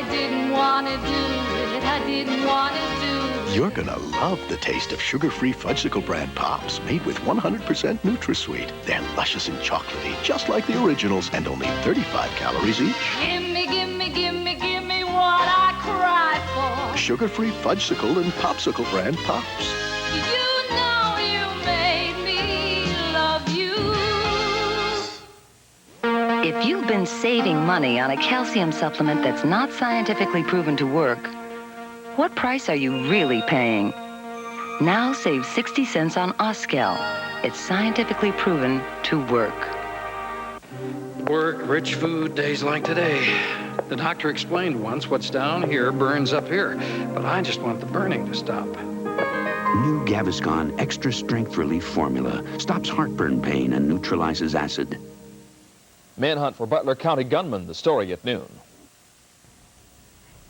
didn't want to do it. I didn't want to do it. You're gonna love the taste of sugar-free Fudgesicle brand Pops, made with 100% NutraSweet. They're luscious and chocolatey, just like the originals, and only 35 calories each. Gimme, gimme, gimme, gimme what I cry for. Sugar-free Fudgesicle and Popsicle brand Pops. You know you made me love you. If you've been saving money on a calcium supplement that's not scientifically proven to work, what price are you really paying? Now save 60 cents on Oscal. It's scientifically proven to work. Work, rich food, days like today. The doctor explained once what's down here burns up here, but I just want the burning to stop. New Gaviscon Extra Strength Relief Formula stops heartburn pain and neutralizes acid. Manhunt for Butler County gunman, the story at noon.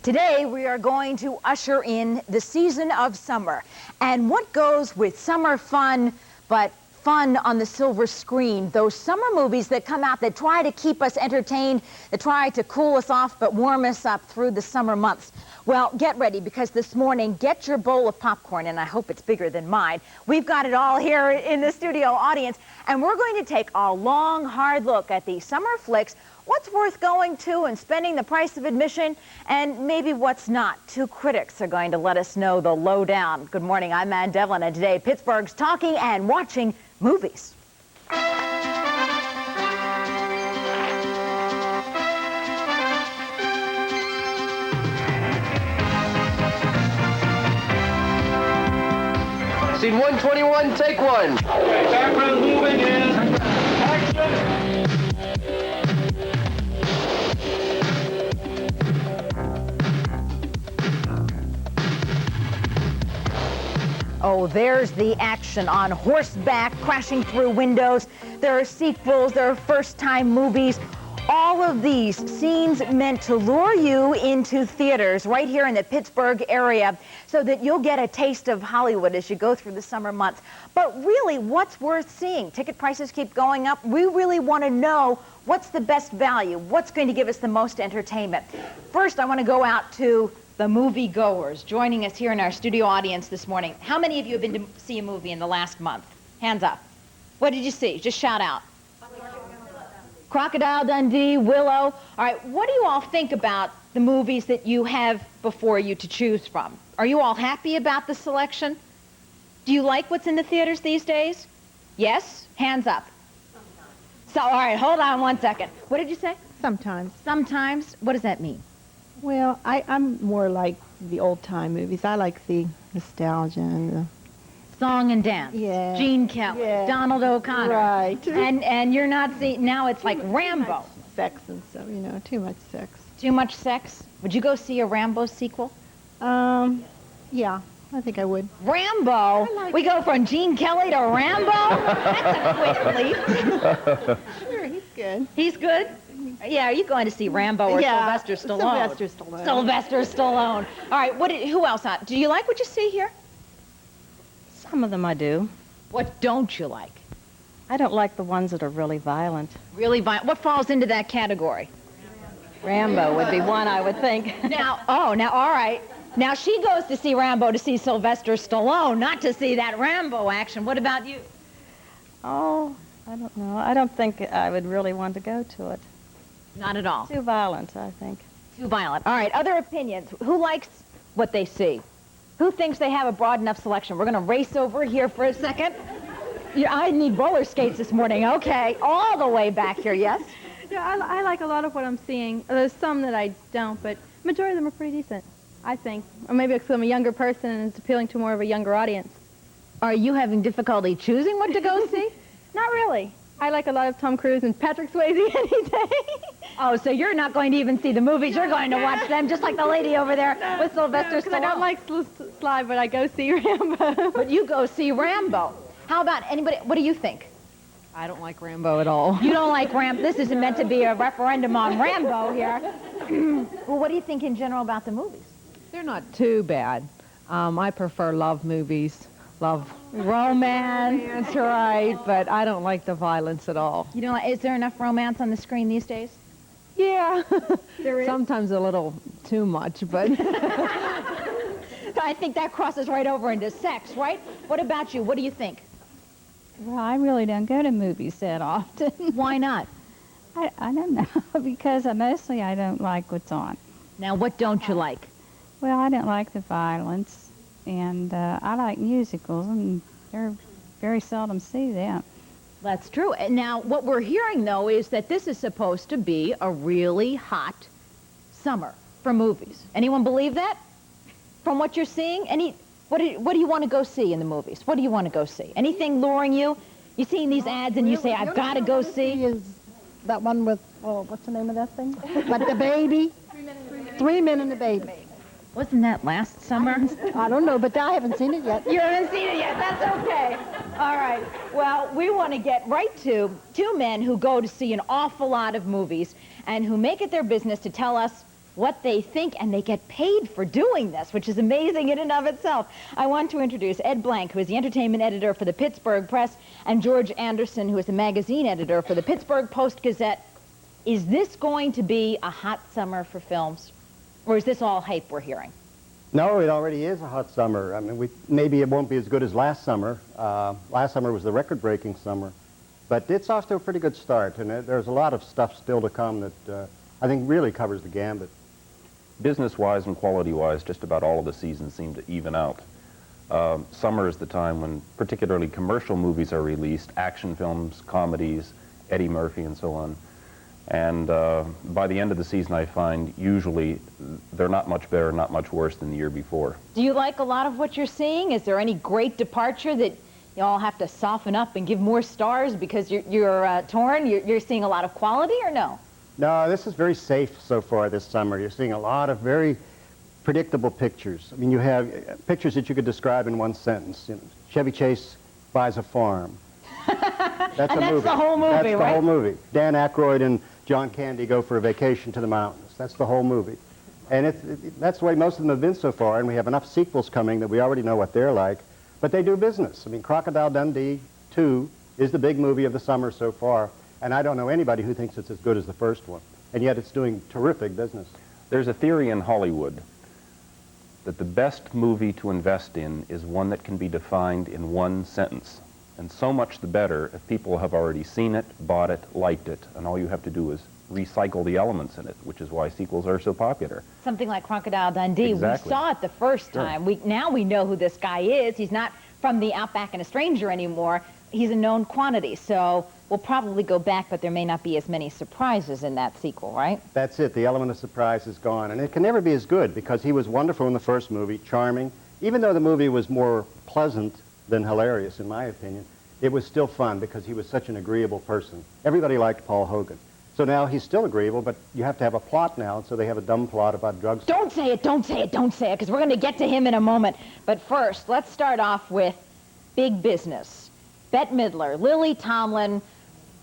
Today, we are going to usher in the season of summer. And what goes with summer fun, but fun on the silver screen? Those summer movies that come out that try to keep us entertained, that try to cool us off, but warm us up through the summer months. Well, get ready, because this morning, get your bowl of popcorn, and I hope it's bigger than mine. We've got it all here in the studio audience, and we're going to take a long, hard look at the summer flicks, what's worth going to and spending the price of admission, and maybe what's not. Two critics are going to let us know the lowdown. Good morning, I'm Ann Devlin, and today Pittsburgh's talking and watching movies. Scene 121, take one. Background moving in. Action. Oh, there's the action on horseback, crashing through windows. There are sequels, there are first-time movies. All of these scenes meant to lure you into theaters right here in the Pittsburgh area so that you'll get a taste of Hollywood as you go through the summer months. But really, what's worth seeing? Ticket prices keep going up. We really want to know what's the best value, what's going to give us the most entertainment. First, I want to go out to the movie goers joining us here in our studio audience this morning. How many of you have been to see a movie in the last month? Hands up. What did you see? Just shout out. Crocodile Dundee, Willow. All right, what do you all think about the movies that you have before you to choose from? Are you all happy about the selection? Do you like what's in the theaters these days? Yes? Hands up. Sometimes. So, all right, hold on one second. What did you say? Sometimes. Sometimes? What does that mean? Well, I'm more like the old-time movies. I like the nostalgia and the... Song and dance. Yeah. Gene Kelly. Yeah. Donald O'Connor. Right. And you're not seeing, now it's like Rambo. Sex and stuff, you know, too much sex. Too much sex? Would you go see a Rambo sequel? Yeah, I think I would. Rambo? We go from Gene Kelly to Rambo? That's a quick leap. Sure, he's good. He's good? Yeah, are you going to see Rambo or Sylvester Stallone? Sylvester Stallone. Sylvester Stallone. All right, who else? Do you like what you see here? Some of them I do. What don't you like? I don't like the ones that are really violent. Really violent? What falls into that category? Rambo would be one, I would think. Now, all right. Now, she goes to see Rambo to see Sylvester Stallone, not to see that Rambo action. What about you? Oh, I don't know. I don't think I would really want to go to it. Not at all. Too violent, I think. Too violent. All right, other opinions. Who likes what they see? Who thinks they have a broad enough selection? We're going to race over here for a second. Yeah, I need roller skates this morning. Okay, all the way back here, yes? Yeah, I like a lot of what I'm seeing. There's some that I don't, but majority of them are pretty decent, I think. Or maybe because I'm a younger person and it's appealing to more of a younger audience. Are you having difficulty choosing what to go see? Not really. I like a lot of Tom Cruise and Patrick Swayze any day. Oh, so you're not going to even see the movies. You're going to watch them, just like the lady over there with Sylvester Stallone. I don't like Sly, but I go see Rambo. But you go see Rambo. How about anybody? What do you think? I don't like Rambo at all. You don't like Rambo? This isn't meant to be a referendum on Rambo here. Well, what do you think in general about the movies? They're not too bad. I prefer love movies. Love romance. That's right, but I don't like the violence at all. You don't like, is there enough romance on the screen these days? Yeah. There is? Sometimes a little too much, but... I think that crosses right over into sex, right? What about you? What do you think? Well, I really don't go to movies that often. Why not? I don't know, because mostly I don't like what's on. Now, what don't you like? Well, I don't like the violence, and I like musicals, and they're very seldom see them. That's true. And now, what we're hearing, though, is that this is supposed to be a really hot summer for movies. Anyone believe that? From what you're seeing? What do you want to go see in the movies? What do you want to go see? Anything luring you? You seeing these ads and you say, I've got to go see? Is that one with, oh, what's the name of that thing? Like the baby? 3 Men and a Baby. Wasn't that last summer? I don't know, but I haven't seen it yet. You haven't seen it yet. That's okay. All right. Well, we want to get right to two men who go to see an awful lot of movies and who make it their business to tell us what they think, and they get paid for doing this, which is amazing in and of itself. I want to introduce Ed Blank, who is the entertainment editor for the Pittsburgh Press, and George Anderson, who is the magazine editor for the Pittsburgh Post Gazette. Is this going to be a hot summer for films? Or is this all hype we're hearing? No, it already is a hot summer. I mean, maybe it won't be as good as last summer. Last summer was the record-breaking summer. But it's off to a pretty good start, and there's a lot of stuff still to come that I think really covers the gambit. Business-wise and quality-wise, just about all of the seasons seem to even out. Summer is the time when particularly commercial movies are released, action films, comedies, Eddie Murphy, and so on. And by the end of the season, I find usually they're not much better, not much worse than the year before. Do you like a lot of what you're seeing? Is there any great departure that you all have to soften up and give more stars because you're torn? You're seeing a lot of quality, or no? No, this is very safe so far this summer. You're seeing a lot of very predictable pictures. I mean, you have pictures that you could describe in one sentence. You know, Chevy Chase buys a farm. That's a movie. The whole movie, That's right? the whole movie. Dan Aykroyd and John Candy go for a vacation to the mountains. That's the whole movie. And that's the way most of them have been so far, and we have enough sequels coming that we already know what they're like. But they do business. I mean, Crocodile Dundee 2 is the big movie of the summer so far, and I don't know anybody who thinks it's as good as the first one. And yet it's doing terrific business. There's a theory in Hollywood that the best movie to invest in is one that can be defined in one sentence. And so much the better if people have already seen it, bought it, liked it, and all you have to do is recycle the elements in it, which is why sequels are so popular. Something like Crocodile Dundee. Exactly. We saw it the first time. Now we know who this guy is. He's not from the Outback and a Stranger anymore. He's a known quantity, so we'll probably go back, but there may not be as many surprises in that sequel, right? That's it. The element of surprise is gone. And it can never be as good because he was wonderful in the first movie, charming. Even though the movie was more pleasant than hilarious, in my opinion, it was still fun because he was such an agreeable person. Everybody liked Paul Hogan. So now he's still agreeable, but you have to have a plot now, and so they have a dumb plot about drugs. Don't say it, don't say it, don't say it, because we're going to get to him in a moment. But first, let's start off with big business. Bette Midler, Lily Tomlin,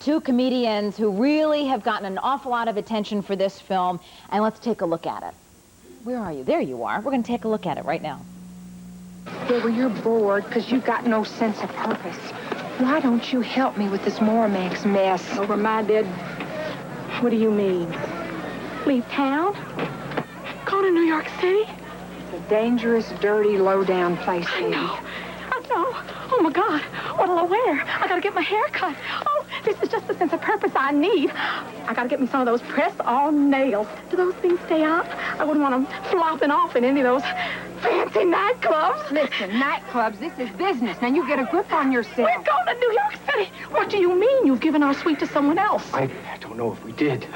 two comedians who really have gotten an awful lot of attention for this film, and let's take a look at it. Where are you? There you are. We're going to take a look at it right now. Yeah, well, you're bored because you've got no sense of purpose. Why don't you help me with this Moramax mess? Over my dead... What do you mean? Leave town? Go to New York City? It's a dangerous, dirty, low-down place, baby. I know. Oh, my God. What'll I wear? I gotta get my hair cut. Oh, this is just the sense of purpose I need. I gotta get me some of those press-on nails. Do those things stay out? I wouldn't want them flopping off in any of those fancy nightclubs. Listen, nightclubs, this is business. Now, you get a grip on yourself. We're going to New York City. What do you mean you've given our suite to someone else? I don't know if we did.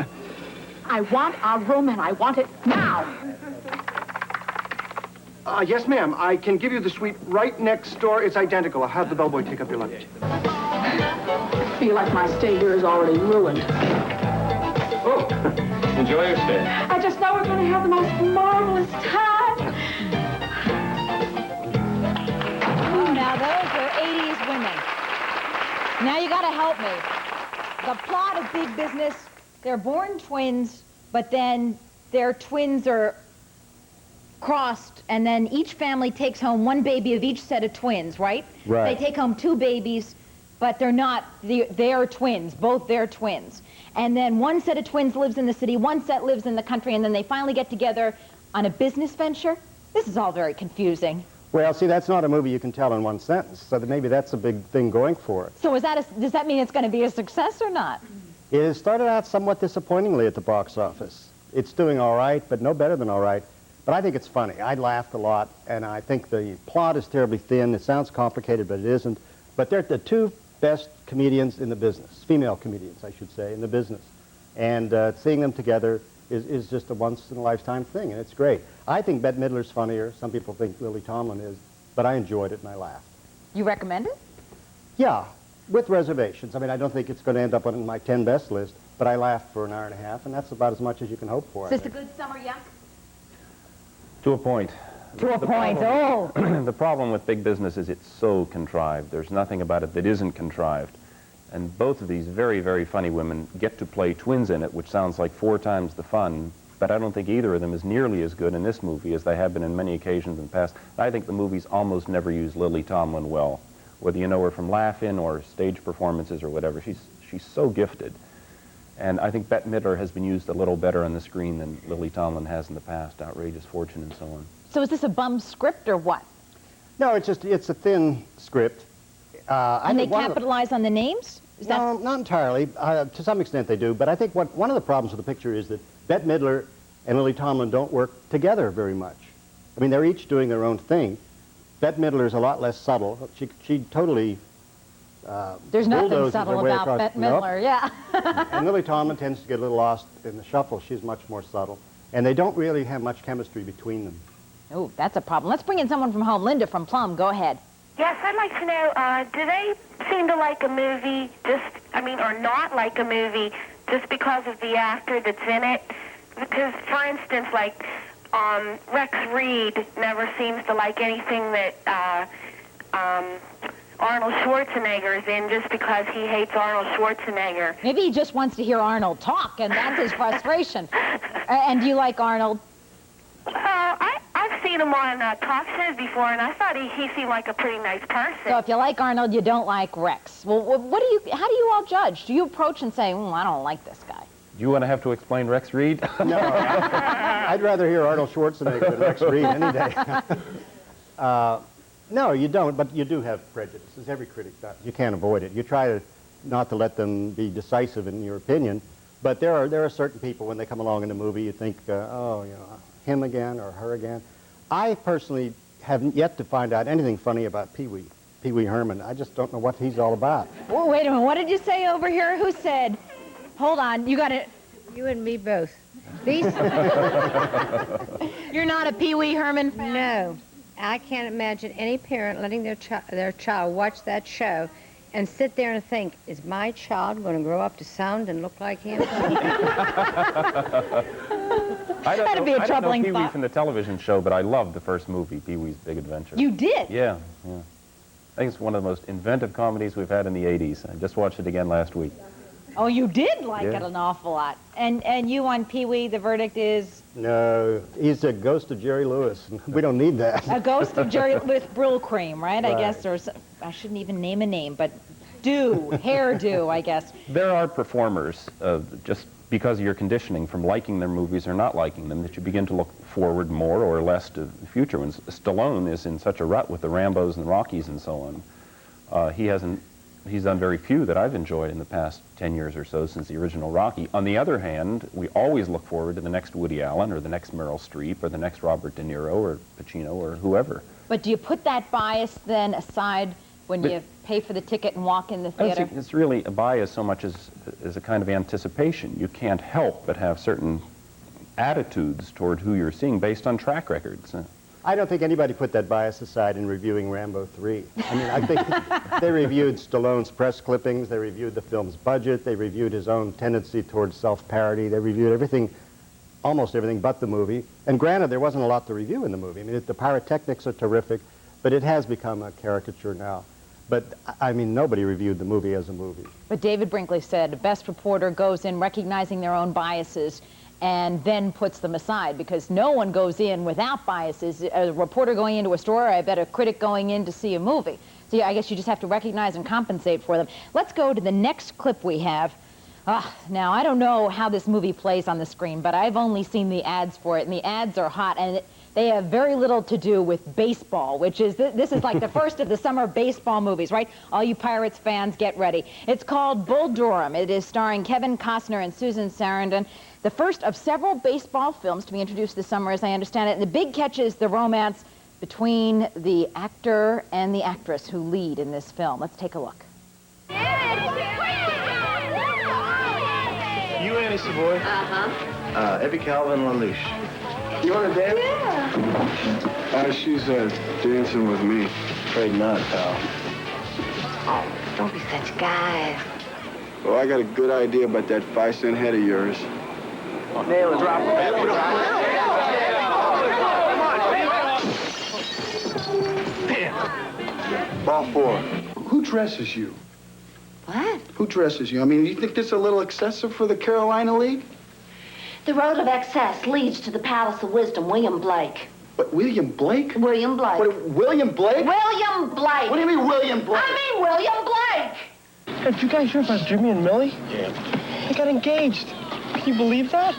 I want our room, and I want it now. Yes, ma'am. I can give you the suite right next door. It's identical. I'll have the bellboy take up your luggage. I feel like my stay here is already ruined. Oh, enjoy your stay. I just know we're going to have the most marvelous time. Oh, now those are 80s women. Now you got to help me. The plot of Big Business, they're born twins, but then their twins are crossed, and then each family takes home one baby of each set of twins, right? Right. They take home two babies. but they're not, they're twins, both they're twins. And then one set of twins lives in the city, one set lives in the country, and then they finally get together on a business venture. This is all very confusing. Well, see, that's not a movie you can tell in one sentence, so that maybe that's a big thing going for it. So is that does that mean it's going to be a success or not? It has started out somewhat disappointingly at the box office. It's doing all right, but no better than all right. But I think it's funny. I laughed a lot, and I think the plot is terribly thin. It sounds complicated, but it isn't. But they're the two best comedians in the business, female comedians, I should say, in the business. And seeing them together is just a once-in-a-lifetime thing, and it's great. I think Bette Midler's funnier. Some people think Lily Tomlin is, but I enjoyed it and I laughed. You recommend it? Yeah, with reservations. I mean, I don't think it's going to end up on my 10 best list, but I laughed for an hour and a half, and that's about as much as you can hope for. Is this a good summer yuck? To a point. To a point, oh! The problem with big business is it's so contrived. There's nothing about it that isn't contrived. And both of these very, very funny women get to play twins in it, which sounds like 4 times the fun, but I don't think either of them is nearly as good in this movie as they have been in many occasions in the past. I think the movies almost never use Lily Tomlin well. Whether you know her from Laugh-In or stage performances or whatever, she's so gifted. And I think Bette Midler has been used a little better on the screen than Lily Tomlin has in the past, Outrageous Fortune and so on. So is this a bum script or what? No, it's a thin script. And they capitalize on the names? No, not entirely. To some extent they do, but I think one of the problems with the picture is that Bette Midler and Lily Tomlin don't work together very much. I mean, they're each doing their own thing. Bette Midler is a lot less subtle. She totally there's nothing subtle about Bette Midler, yeah. And Lily Tomlin tends to get a little lost in the shuffle. She's much more subtle. And they don't really have much chemistry between them. Oh, that's a problem. Let's bring in someone from home. Linda from Plum, go ahead. Yes, I'd like to know, do they seem to like a movie or not like a movie just because of the actor that's in it? Because, for instance, like, Rex Reed never seems to like anything that Arnold Schwarzenegger is in just because he hates Arnold Schwarzenegger. Maybe he just wants to hear Arnold talk, and that's his frustration. And do you like Arnold? I've seen him on talk shows before, and I thought he seemed like a pretty nice person. So if you like Arnold, you don't like Rex. Well, how do you all judge? Do you approach and say, I don't like this guy? Do you want to have to explain Rex Reed? No, I'd rather hear Arnold Schwarzenegger than Rex Reed any day. No, you don't, but you do have prejudices. Every critic does. You can't avoid it. You try not to let them be decisive in your opinion, but there are certain people, when they come along in a movie, you think, him again or her again. I personally haven't yet to find out anything funny about Pee Wee Herman. I just don't know what he's all about. Well, wait a minute. What did you say over here? Who said? Hold on. You got it. You and me both. These. You're not a Pee Wee Herman fan? No. I can't imagine any parent letting their child watch that show and sit there and think, is my child going to grow up to sound and look like him? That'd be a troubling thought. I don't know Pee Wee thought. from the television show, but I loved the first movie, Pee Wee's Big Adventure. You did? Yeah. I think it's one of the most inventive comedies we've had in the 80s. I just watched it again last week. Oh, you did like it an awful lot. And you on Pee Wee, the verdict is? No, he's a ghost of Jerry Lewis. We don't need that. A ghost of Jerry with Brill Cream, right? I guess, or I shouldn't even name a name, but hairdo, I guess. There are performers, just because of your conditioning from liking their movies or not liking them, that you begin to look forward more or less to the future ones. Stallone is in such a rut with the Rambos and Rockies and so on. He's done very few that I've enjoyed in the past 10 years or so since the original Rocky. On the other hand, we always look forward to the next Woody Allen or the next Meryl Streep or the next Robert De Niro or Pacino or whoever. But do you put that bias then aside when you pay for the ticket and walk in the theater? I don't think it's really a bias so much as a kind of anticipation. You can't help but have certain attitudes toward who you're seeing based on track records. I don't think anybody put that bias aside in reviewing Rambo 3. I mean, I think they reviewed Stallone's press clippings, they reviewed the film's budget, they reviewed his own tendency towards self-parody, they reviewed everything, almost everything but the movie. And granted, there wasn't a lot to review in the movie. I mean, the pyrotechnics are terrific, but it has become a caricature now. But, I mean, nobody reviewed the movie as a movie. But David Brinkley said a best reporter goes in recognizing their own biases and then puts them aside, because no one goes in without biases. A reporter going into a store, I bet a critic going in to see a movie. So I guess you just have to recognize and compensate for them. Let's go to the next clip we have. Now, I don't know how this movie plays on the screen, but I've only seen the ads for it, and the ads are hot, and they have very little to do with baseball, which is, this is like the first of the summer baseball movies, right? All you Pirates fans, get ready. It's called Bull Durham. It is starring Kevin Costner and Susan Sarandon. The first of several baseball films to be introduced this summer, as I understand it. And the big catch is the romance between the actor and the actress who lead in this film. Let's take a look. You Annie Savoy? Uh-huh. Evie Calvin LaLouche. You want to dance? Yeah. She's dancing with me. Afraid not, pal. Oh, don't be such guys. Well, I got a good idea about that 5-cent head of yours. Nail it, drop it. Ball 4. Who dresses you? What? Who dresses you? I mean, do you think this is a little excessive for the Carolina League? The road of excess leads to the Palace of Wisdom, William Blake. What, William Blake? William Blake. What, William Blake? William Blake. What do you mean, William Blake? I mean William Blake. Hey, did you guys hear about Jimmy and Millie? Yeah. They got engaged. Can you believe that?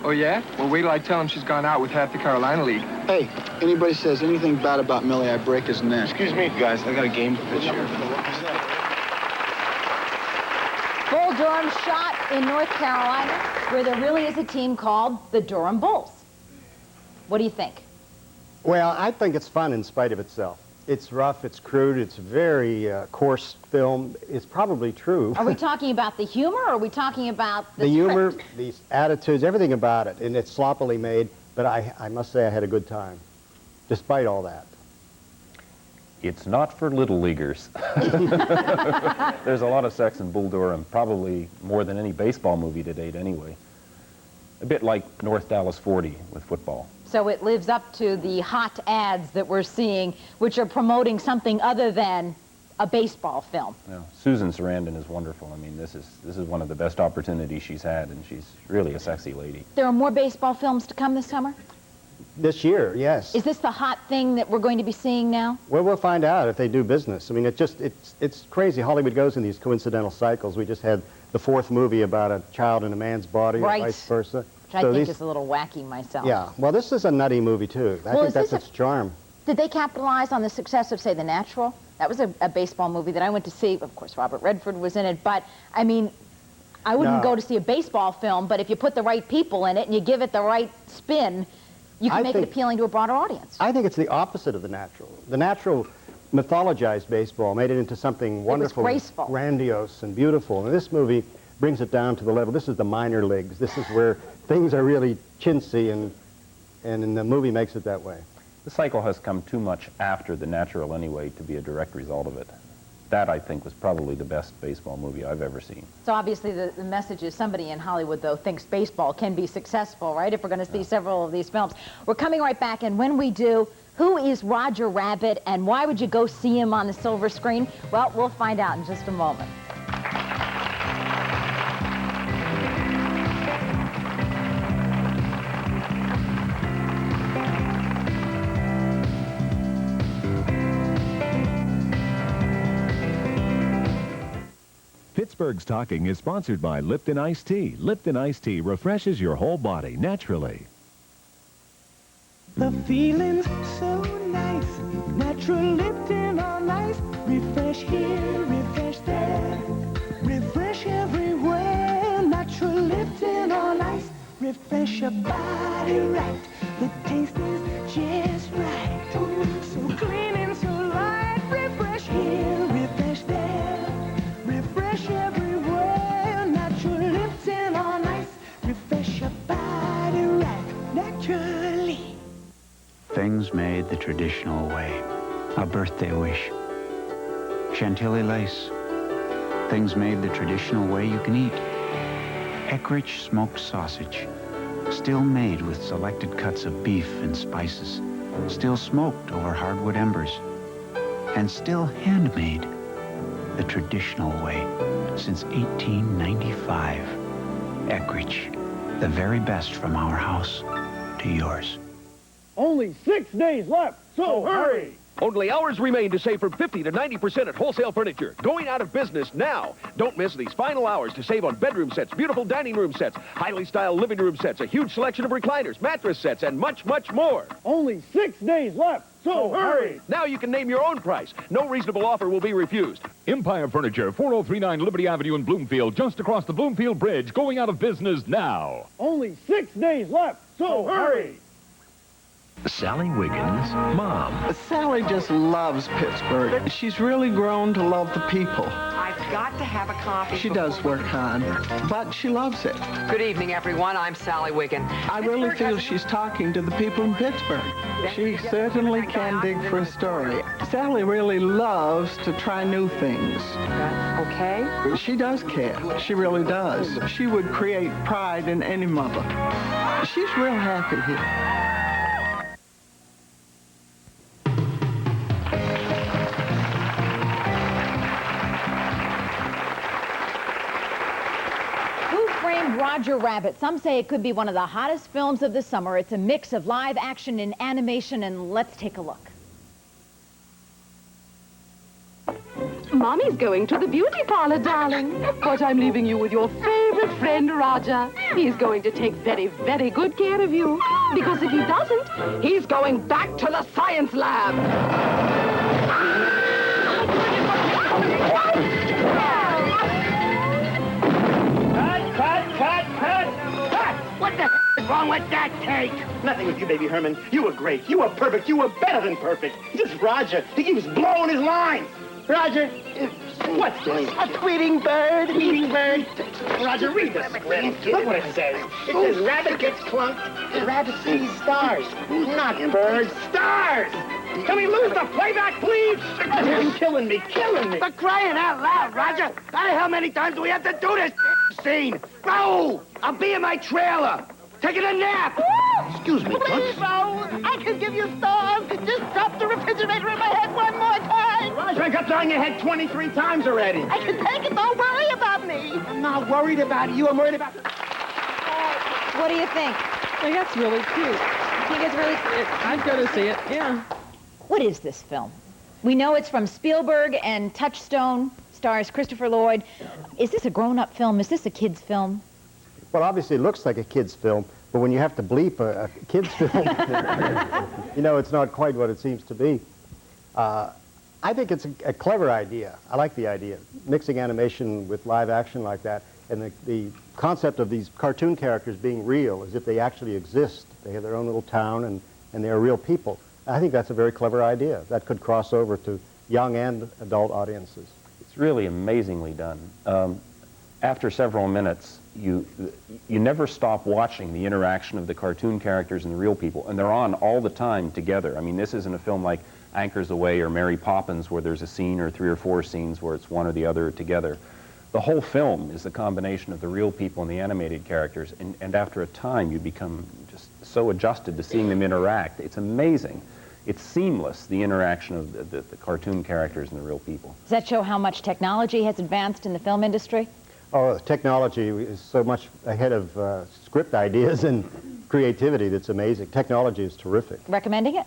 Oh, yeah? Well, wait till I tell him she's gone out with half the Carolina League. Hey, anybody says anything bad about Millie, I break his neck. Excuse me, guys. I got a game to pitch here. Bull Durham shot in North Carolina, where there really is a team called the Durham Bulls. What do you think? Well, I think it's fun in spite of itself. It's rough, it's crude, it's very coarse film. It's probably true. Are we talking about the humor, or are we talking about the humor, script? the attitudes, everything about it, and it's sloppily made, but I must say I had a good time, despite all that. It's not for little leaguers. There's a lot of sex in Bull Durham, probably more than any baseball movie to date anyway. A bit like North Dallas 40 with football. So it lives up to the hot ads that we're seeing, which are promoting something other than a baseball film. Yeah. Susan Sarandon is wonderful. I mean, this is one of the best opportunities she's had, and she's really a sexy lady. There are more baseball films to come this summer? This year, yes. Is this the hot thing that we're going to be seeing now? Well, we'll find out if they do business. I mean, it's crazy. Hollywood goes in these coincidental cycles. We just had the 4th movie about a child in a man's body, Right. or vice versa. Which I think is a little wacky myself. Yeah. Well, this is a nutty movie, too. I think that's its charm. Did they capitalize on the success of, say, The Natural? That was a baseball movie that I went to see. Of course, Robert Redford was in it. But, I mean, I wouldn't go to see a baseball film, but if you put the right people in it and you give it the right spin, you can make it appealing to a broader audience. I think it's the opposite of The Natural. The Natural mythologized baseball, made it into something wonderful, graceful, grandiose, and beautiful. And this movie brings it down to the level. This is the minor leagues. This is where things are really chintzy, and the movie makes it that way. The cycle has come too much after The Natural anyway to be a direct result of it. That, I think, was probably the best baseball movie I've ever seen. So obviously the message is somebody in Hollywood, though, thinks baseball can be successful, right, if we're going to see several of these films. We're coming right back, and when we do, who is Roger Rabbit, and why would you go see him on the silver screen? Well, we'll find out in just a moment. Pittsburgh's Talking is sponsored by Lipton Iced Tea. Lipton Iced Tea refreshes your whole body naturally. The feeling's so nice, natural Lipton on ice. Refresh here, refresh there, refresh everywhere. Natural Lipton on ice, refresh your body right. The taste is just right, so clean and so light. Refresh here, refresh there, refresh everywhere. Natural Lipton on ice, refresh your body right, naturally. Things made the traditional way. A birthday wish. Chantilly lace. Things made the traditional way you can eat. Eckrich smoked sausage. Still made with selected cuts of beef and spices. Still smoked over hardwood embers. And still handmade the traditional way since 1895. Eckrich, the very best from our house to yours. Only 6 days left, so hurry! Only hours remain to save from 50 to 90% at Wholesale Furniture. Going out of business now. Don't miss these final hours to save on bedroom sets, beautiful dining room sets, highly styled living room sets, a huge selection of recliners, mattress sets, and much, much more. Only 6 days left, so hurry! Now you can name your own price. No reasonable offer will be refused. Empire Furniture, 4039 Liberty Avenue in Bloomfield, just across the Bloomfield Bridge, going out of business now. Only 6 days left, so hurry! Sally Wiggins, Mom. Sally just loves Pittsburgh. She's really grown to love the people. I've got to have a coffee. She does work hard, but she loves it. Good evening, everyone. I'm Sally Wiggins. I really feel she's talking to the people in Pittsburgh. She certainly can dig for a story. Sally really loves to try new things. Okay. She does care. She really does. She would create pride in any mother. She's real happy here. Roger Rabbit. Some say it could be one of the hottest films of the summer. It's a mix of live action and animation, and let's take a look. Mommy's going to the beauty parlor, darling. But I'm leaving you with your favorite friend, Roger. He's going to take very, very good care of you. Because if he doesn't, he's going back to the science lab. What the is wrong with that take? Nothing with you, baby Herman. You were great. You were perfect. You were better than perfect. Just Roger. He keeps blowing his lines. Roger, what's this? A tweeting bird. Tweeting bird. Roger, read the script. Look what it says. It says rabbit gets clunked. Rabbit sees stars. Not birds. Stars! Can we lose the playback, please? You're killing me, killing me. For crying out loud, Roger. How the hell many times do we have to do this scene? Raoul, I'll be in my trailer. Taking a nap. Excuse me, Please, Raoul, I can give you stars. Just drop the refrigerator in my head one more time. Roger, I got it on your head 23 times already. I can take it. Don't worry about me. I'm not worried about you. I'm worried about... What do you think? I think that's really cute. You think it's really cute? I'd go to see it, yeah. What is this film? We know it's from Spielberg and Touchstone, stars Christopher Lloyd. Is this a grown-up film? Is this a kid's film? Well, obviously it looks like a kid's film, but when you have to bleep a kid's film, you know, it's not quite what it seems to be. I think it's a clever idea. I like the idea. Mixing animation with live action like that, and the concept of these cartoon characters being real, as if they actually exist. They have their own little town, and they're real people. I think that's a very clever idea. That could cross over to young and adult audiences. It's really amazingly done. After several minutes, you never stop watching the interaction of the cartoon characters and the real people, and they're on all the time together. I mean, this isn't a film like Anchors Away or Mary Poppins where there's a scene or 3 or 4 scenes where it's one or the other together. The whole film is the combination of the real people and the animated characters, and after a time you become just so adjusted to seeing them interact. It's amazing. It's seamless, the interaction of the cartoon characters and the real people. Does that show how much technology has advanced in the film industry? Oh, technology is so much ahead of script ideas and creativity that's amazing. Technology is terrific. Recommending it?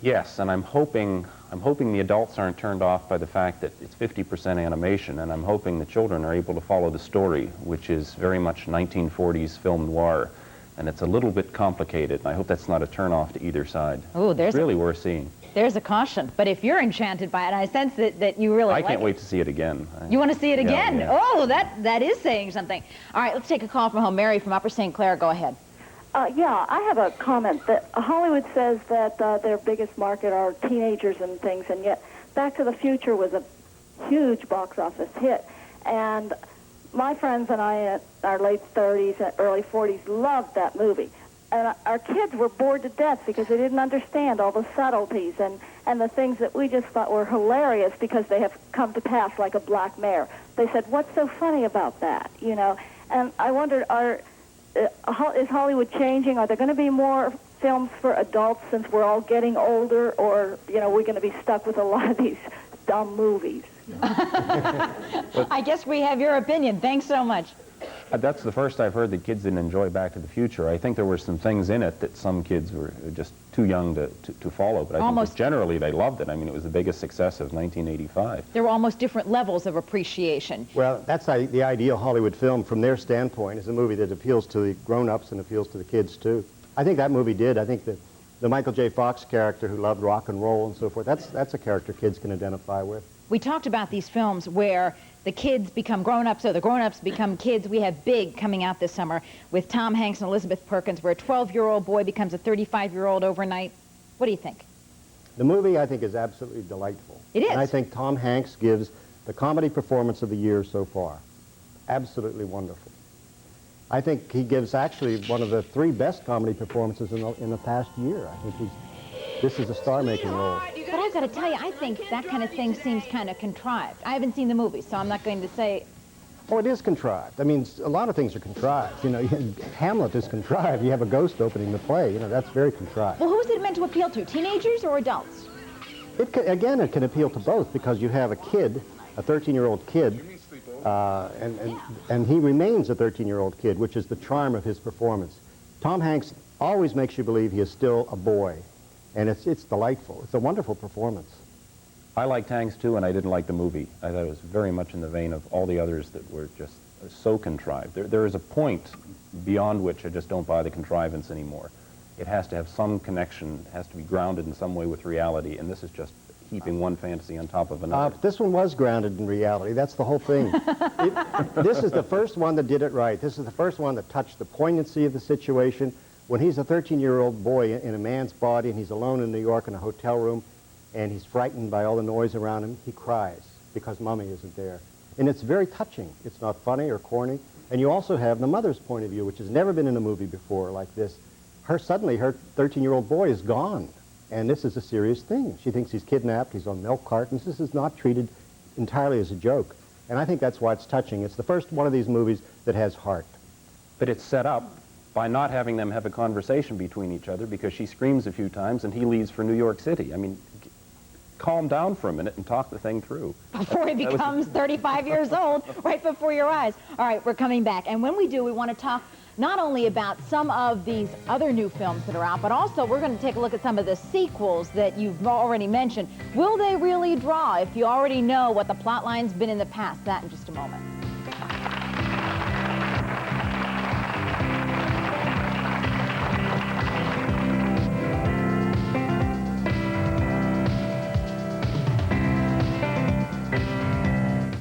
Yes, and I'm hoping the adults aren't turned off by the fact that it's 50% animation, and I'm hoping the children are able to follow the story, which is very much 1940s film noir, and it's a little bit complicated, and I hope that's not a turn-off to either side. Oh, it's really worth seeing. There's a caution, but if you're enchanted by it, I sense that you really like it. I can't wait to see it again. You want to see it again? Yeah. Oh, that is saying something. All right, let's take a call from home. Mary from Upper St. Clair, go ahead. Yeah, I have a comment that Hollywood says that their biggest market are teenagers and things, and yet Back to the Future was a huge box office hit. And my friends and I at our late 30s and early 40s loved that movie. And our kids were bored to death because they didn't understand all the subtleties and the things that we just thought were hilarious because they have come to pass like a black mare. They said, what's so funny about that, you know? And I wondered, is Hollywood changing? Are there going to be more films for adults since we're all getting older, or, you know, we're going to be stuck with a lot of these dumb movies? I guess we have your opinion. Thanks so much. That's the first I've heard that kids didn't enjoy Back to the Future. I think there were some things in it that some kids were just too young to follow, but I think that generally they loved it. I mean, it was the biggest success of 1985. There were almost different levels of appreciation. Well, that's the ideal Hollywood film from their standpoint, is a movie that appeals to the grown-ups and appeals to the kids, too. I think that movie did. I think that the Michael J. Fox character who loved rock and roll and so forth, that's a character kids can identify with. We talked about these films where the kids become grown-ups or the grown-ups become kids. We have Big coming out this summer with Tom Hanks and Elizabeth Perkins, where a 12-year-old boy becomes a 35-year-old overnight. What do you think? The movie, I think, is absolutely delightful. It is. And I think Tom Hanks gives the comedy performance of the year so far. Absolutely wonderful. I think he gives actually one of the 3 best comedy performances in the past year. I think this is a star-making role. But I've got to tell you, I think that kind of thing seems kind of contrived. I haven't seen the movie, so I'm not going to say... Oh, it is contrived. I mean, a lot of things are contrived. You know, Hamlet is contrived. You have a ghost opening the play. You know, that's very contrived. Well, who is it meant to appeal to, teenagers or adults? Again, it can appeal to both, because you have a kid, a 13-year-old kid, and he remains a 13-year-old kid, which is the charm of his performance. Tom Hanks always makes you believe he is still a boy, and it's delightful. It's a wonderful performance. I liked Hanks too, and I didn't like the movie. I thought it was very much in the vein of all the others that were just so contrived. There is a point beyond which I just don't buy the contrivance anymore. It has to have some connection, it has to be grounded in some way with reality, and this is just heaping one fantasy on top of another. This one was grounded in reality. That's the whole thing. This is the first one that did it right. This is the first one that touched the poignancy of the situation. When he's a 13-year-old boy in a man's body and he's alone in New York in a hotel room and he's frightened by all the noise around him, he cries because Mommy isn't there. And it's very touching. It's not funny or corny. And you also have the mother's point of view, which has never been in a movie before like this. Suddenly, her 13-year-old boy is gone. And this is a serious thing. She thinks he's kidnapped, he's on milk cartons. This is not treated entirely as a joke. And I think that's why it's touching. It's the first one of these movies that has heart. But it's set up by not having them have a conversation between each other, because she screams a few times and he leaves for New York City. I mean, calm down for a minute and talk the thing through. Before he becomes 35 years old, right before your eyes. All right, we're coming back. And when we do, we want to talk not only about some of these other new films that are out, but also we're going to take a look at some of the sequels that you've already mentioned. Will they really draw if you already know what the plot line's been in the past? That in just a moment.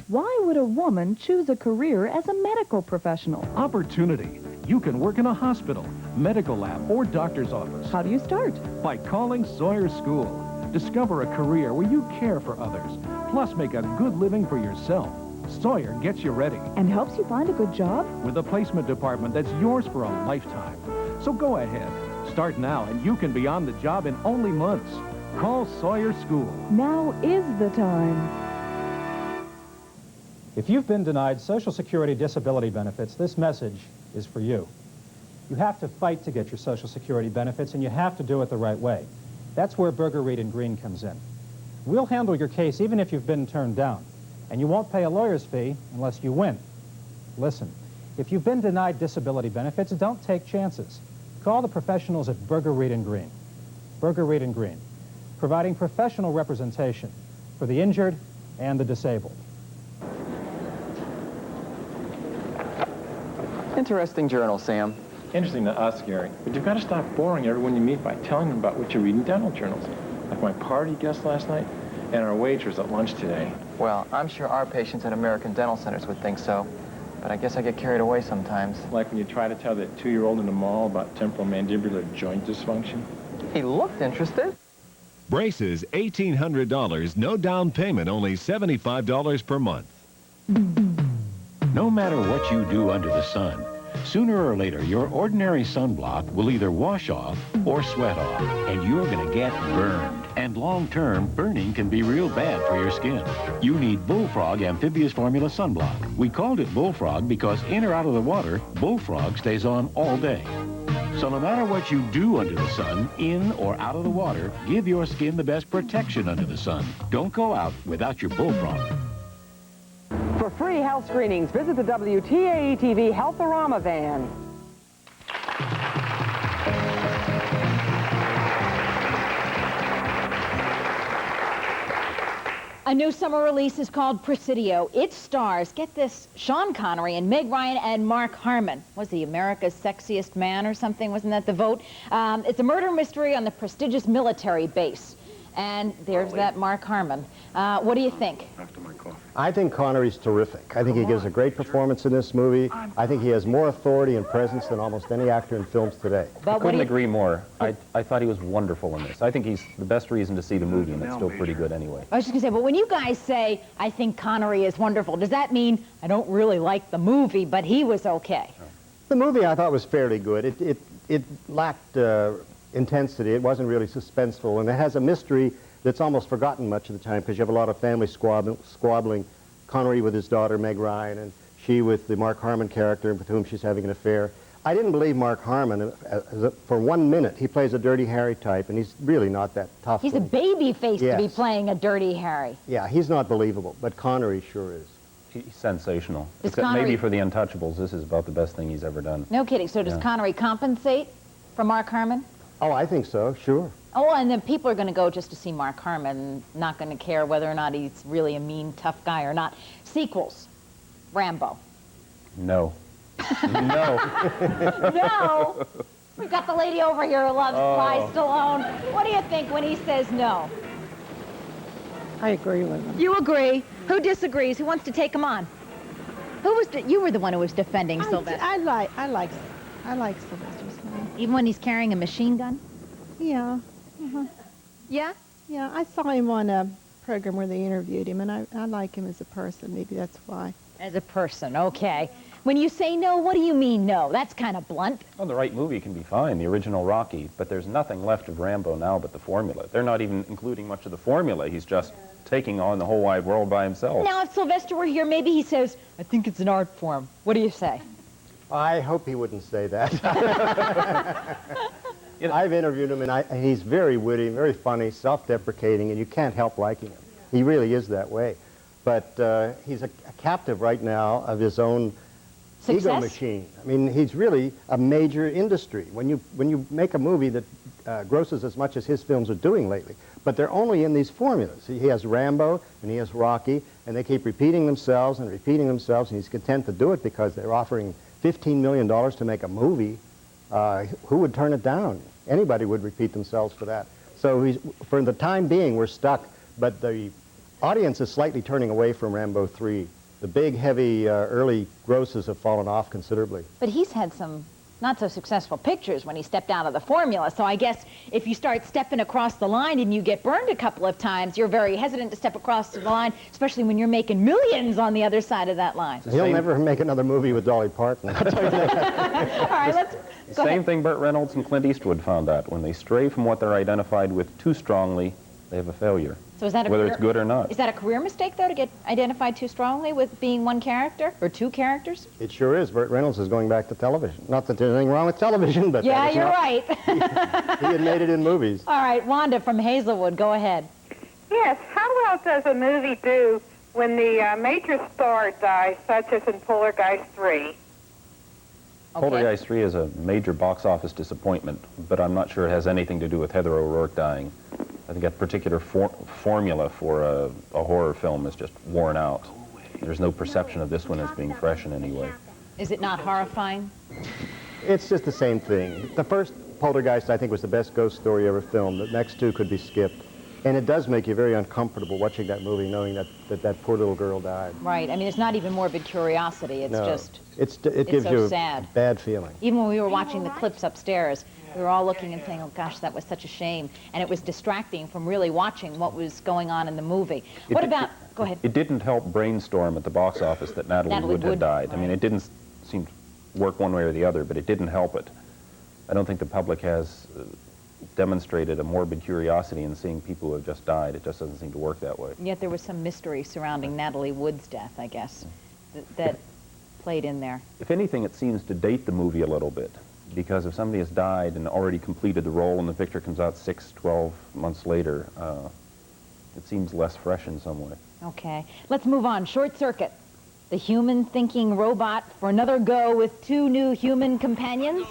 Why would a woman choose a career as a medical professional? Opportunity. You can work in a hospital, medical lab, or doctor's office. How do you start? By calling Sawyer School. Discover a career where you care for others, plus make a good living for yourself. Sawyer gets you ready. And helps you find a good job? With a placement department that's yours for a lifetime. So go ahead. Start now, and you can be on the job in only months. Call Sawyer School. Now is the time. If you've been denied Social Security disability benefits, this message is for you. You have to fight to get your Social Security benefits, and you have to do it the right way. That's where Berger, Reed & Green comes in. We'll handle your case even if you've been turned down, and you won't pay a lawyer's fee unless you win. Listen, if you've been denied disability benefits, don't take chances. Call the professionals at Berger, Reed & Green. Berger, Reed & Green, providing professional representation for the injured and the disabled. Interesting journal, Sam. Interesting to us, Gary. But you've got to stop boring everyone you meet by telling them about what you read in dental journals. Like my party guest last night and our waitress at lunch today. Well, I'm sure our patients at American dental centers would think so. But I guess I get carried away sometimes. Like when you try to tell that 2-year-old in the mall about temporal mandibular joint dysfunction. He looked interested. Braces, $1,800, no down payment, only $75 per month. No matter what you do under the sun, sooner or later, your ordinary sunblock will either wash off or sweat off, and you're going to get burned. And long-term, burning can be real bad for your skin. You need Bullfrog Amphibious Formula Sunblock. We called it Bullfrog because in or out of the water, Bullfrog stays on all day. So no matter what you do under the sun, in or out of the water, give your skin the best protection under the sun. Don't go out without your Bullfrog. For free free health screenings. Visit the WTAE-TV Health-O-Rama van. A new summer release is called Presidio. It stars, get this, Sean Connery and Meg Ryan and Mark Harmon. Was he America's Sexiest Man or something? Wasn't that the vote? It's a murder mystery on the prestigious military base. And there's that Mark Harmon. What do you think? I think Connery's terrific. I think he gives a great performance in this movie. I think he has more authority and presence than almost any actor in films today. I couldn't agree more. I thought he was wonderful in this. I think he's the best reason to see the movie, and it's still pretty good anyway. I was just going to say, but when you guys say, I think Connery is wonderful, does that mean I don't really like the movie, but he was okay? The movie I thought was fairly good. It lacked intensity. It wasn't really suspenseful, and it has a mystery that's almost forgotten much of the time because you have a lot of family squabbling. Connery with his daughter, Meg Ryan, and she with the Mark Harmon character with whom she's having an affair. I didn't believe Mark Harmon for 1 minute. He plays a Dirty Harry type, and he's really not that tough. He's a baby face to be playing a Dirty Harry. Yeah, he's not believable, but Connery sure is. He's sensational. Except maybe for The Untouchables, this is about the best thing he's ever done. No kidding. So does Connery compensate for Mark Harmon? Oh, I think so, sure. Oh, and then people are going to go just to see Mark Harmon, not going to care whether or not he's really a mean, tough guy or not. Sequels. Rambo. No. No. No. We've got the lady over here who loves Sly Stallone. What do you think when he says no? I agree with him. You agree. Who disagrees? Who wants to take him on? You were the one who was defending Sylvester. I like Sylvester Stallone. Even when he's carrying a machine gun? Yeah. Yeah? Yeah, I saw him on a program where they interviewed him, and I like him as a person. Maybe that's why. As a person, okay. When you say no, what do you mean no? That's kind of blunt. Well, the right movie can be fine, the original Rocky, but there's nothing left of Rambo now but the formula. They're not even including much of the formula. He's just taking on the whole wide world by himself. Now, if Sylvester were here, maybe he says, I think it's an art form. What do you say? I hope he wouldn't say that. I've interviewed him, and he's very witty, very funny, self-deprecating, and you can't help liking him. He really is that way. But he's a captive right now of his own ego machine. I mean, he's really a major industry. When you make a movie that grosses as much as his films are doing lately, but they're only in these formulas. He has Rambo, and he has Rocky, and they keep repeating themselves, and he's content to do it because they're offering $15 million to make a movie. Who would turn it down? Anybody would repeat themselves for that. So for the time being, we're stuck, but the audience is slightly turning away from Rambo 3. The big, heavy, early grosses have fallen off considerably. But he's had some not so successful pictures when he stepped out of the formula. So I guess if you start stepping across the line and you get burned a couple of times, you're very hesitant to step across the line, especially when you're making millions on the other side of that line. He'll never make another movie with Dolly Parton. All right, let's go Same ahead. thing Burt Reynolds and Clint Eastwood found out. When they stray from what they're identified with too strongly, they have a failure. So is that whether it's good or not. Is that a career mistake, though, to get identified too strongly with being one character or two characters? It sure is. Burt Reynolds is going back to television. Not that there's anything wrong with television, but yeah, you're right. He had made it in movies. All right, Wanda from Hazelwood, go ahead. Yes, how well does a movie do when the major star dies, such as in Poltergeist 3? Poltergeist 3 is a major box office disappointment, but I'm not sure it has anything to do with Heather O'Rourke dying. I think that particular formula for a horror film is just worn out. There's no perception of this one as being fresh in any way. Is it not horrifying? It's just the same thing. The first Poltergeist, I think, was the best ghost story ever filmed. The next two could be skipped. And it does make you very uncomfortable watching that movie, knowing that poor little girl died. Right. I mean, it's not even morbid curiosity. It's just... It gives so you a sad. bad feeling. Even when we were watching the clips upstairs, we were all looking and saying, oh, gosh, that was such a shame. And it was distracting from really watching what was going on in the movie. What about... Go ahead. It didn't help brainstorm at the box office that Natalie Wood had died. I mean, it didn't seem to work one way or the other, but it didn't help it. I don't think the public has demonstrated a morbid curiosity in seeing people who have just died. It just doesn't seem to work that way. Yet there was some mystery surrounding Natalie Wood's death, I guess, that played in there. If anything, it seems to date the movie a little bit, because if somebody has died and already completed the role and the picture comes out 6, 12 months later, it seems less fresh in some way. Okay. Let's move on. Short Circuit. the human-thinking robot for another go with 2 new human companions?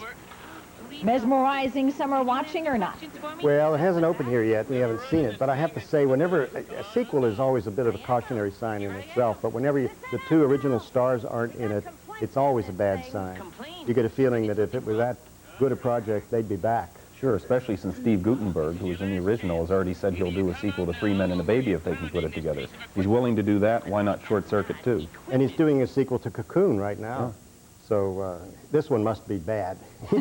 Mesmerizing summer watching or not? Well, it hasn't opened here yet. We haven't seen it. But I have to say, whenever a sequel is always a bit of a cautionary sign in itself. But whenever the 2 original stars aren't in it, it's always a bad sign. You get a feeling that if it was that good a project, they'd be back. Sure, especially since Steve Guttenberg, who was in the original, has already said he'll do a sequel to 3 Men and a Baby if they can put it together. He's willing to do that. Why not Short Circuit, too? And he's doing a sequel to Cocoon right now. So this one must be bad. All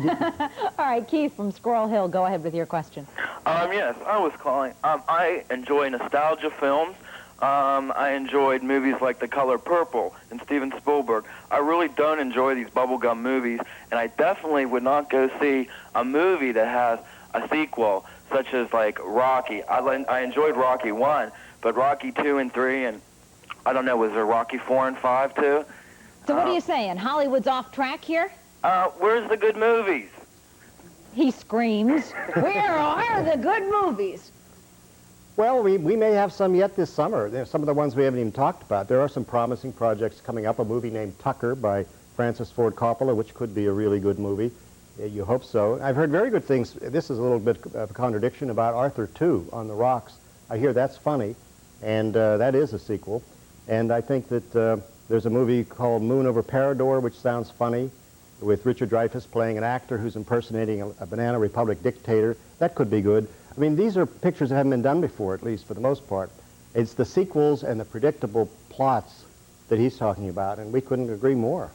right, Keith from Squirrel Hill, go ahead with your question. Yes, I was calling. I enjoy nostalgia films. I enjoyed movies like The Color Purple and Steven Spielberg. I really don't enjoy these bubblegum movies, and I definitely would not go see a movie that has a sequel, such as like Rocky. I enjoyed Rocky 1, but Rocky 2 and 3, and I don't know, was there Rocky 4 and 5 too? So what are you saying? Hollywood's off track here? Where's the good movies? He screams. Where are the good movies? Well, we may have some yet this summer. There's some of the ones we haven't even talked about. There are some promising projects coming up. A movie named Tucker by Francis Ford Coppola, which could be a really good movie. You hope so. I've heard very good things. This is a little bit of a contradiction about Arthur 2 on the Rocks. I hear that's funny, and that is a sequel. And I think that there's a movie called Moon Over Parador, which sounds funny, with Richard Dreyfuss playing an actor who's impersonating a Banana Republic dictator. That could be good. I mean, these are pictures that haven't been done before, at least for the most part. It's the sequels and the predictable plots that he's talking about, and we couldn't agree more.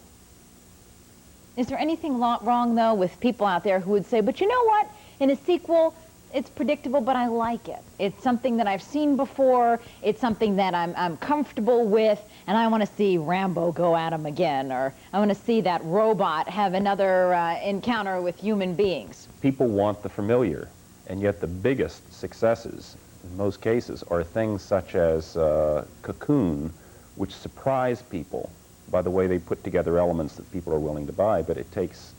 Is there anything wrong, though, with people out there who would say, but you know what? In a sequel, it's predictable, but I like it. It's something that I've seen before. It's something that I'm comfortable with, and I want to see Rambo go at him again, or I want to see that robot have another encounter with human beings. People want the familiar, and yet the biggest successes, in most cases, are things such as Cocoon, which surprise people by the way they put together elements that people are willing to buy, but it takes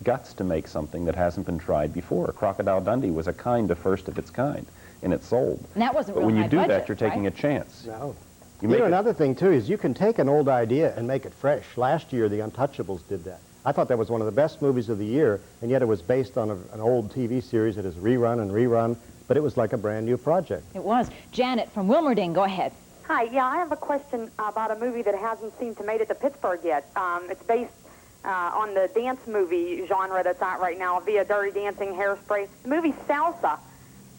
guts to make something that hasn't been tried before. Crocodile Dundee was a kind of first of its kind, and it sold. And that wasn't But real when you high do budget, that, you're taking right? a chance. No. You know, another thing, too, is you can take an old idea and make it fresh. Last year, The Untouchables did that. I thought that was one of the best movies of the year, and yet it was based on an old TV series that is rerun and rerun, but it was like a brand new project. It was. Janet from Wilmerding, go ahead. Hi, yeah, I have a question about a movie that hasn't seemed to make it to Pittsburgh yet. It's based on the dance movie genre that's out right now via Dirty Dancing, Hairspray. The movie's Salsa,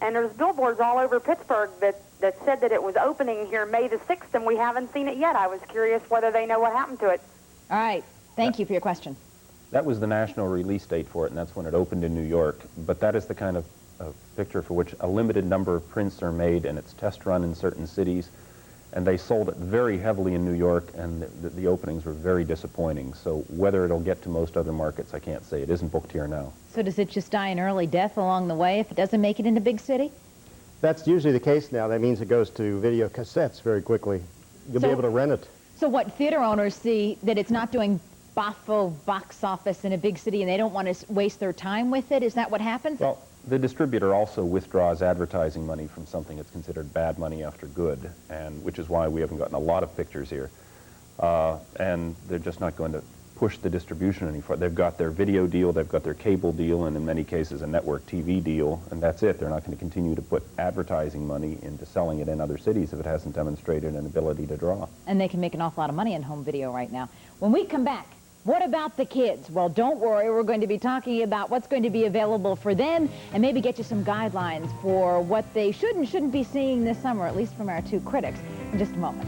and there's billboards all over Pittsburgh that said that it was opening here May the 6th, and we haven't seen it yet. I was curious whether they know what happened to it. All right. Thank you for your question. That was the national release date for it, and that's when it opened in New York. But that is the kind of picture for which a limited number of prints are made, and it's test run in certain cities. And they sold it very heavily in New York, and the openings were very disappointing. So whether it'll get to most other markets, I can't say. It isn't booked here now. So does it just die an early death along the way if it doesn't make it into big city? That's usually the case now. That means it goes to video cassettes very quickly. You'll be able to rent it. So what, theater owners see that it's not doing box office in a big city and they don't want to waste their time with it? Is that what happens? Well, the distributor also withdraws advertising money from something that's considered bad money after good, and which is why we haven't gotten a lot of pictures here. And they're just not going to push the distribution any further. They've got their video deal, they've got their cable deal, and in many cases a network TV deal, and that's it. They're not going to continue to put advertising money into selling it in other cities if it hasn't demonstrated an ability to draw. And they can make an awful lot of money in home video right now. When we come back, what about the kids? Well, don't worry, we're going to be talking about what's going to be available for them and maybe get you some guidelines for what they should and shouldn't be seeing this summer, at least from our 2 critics, in just a moment.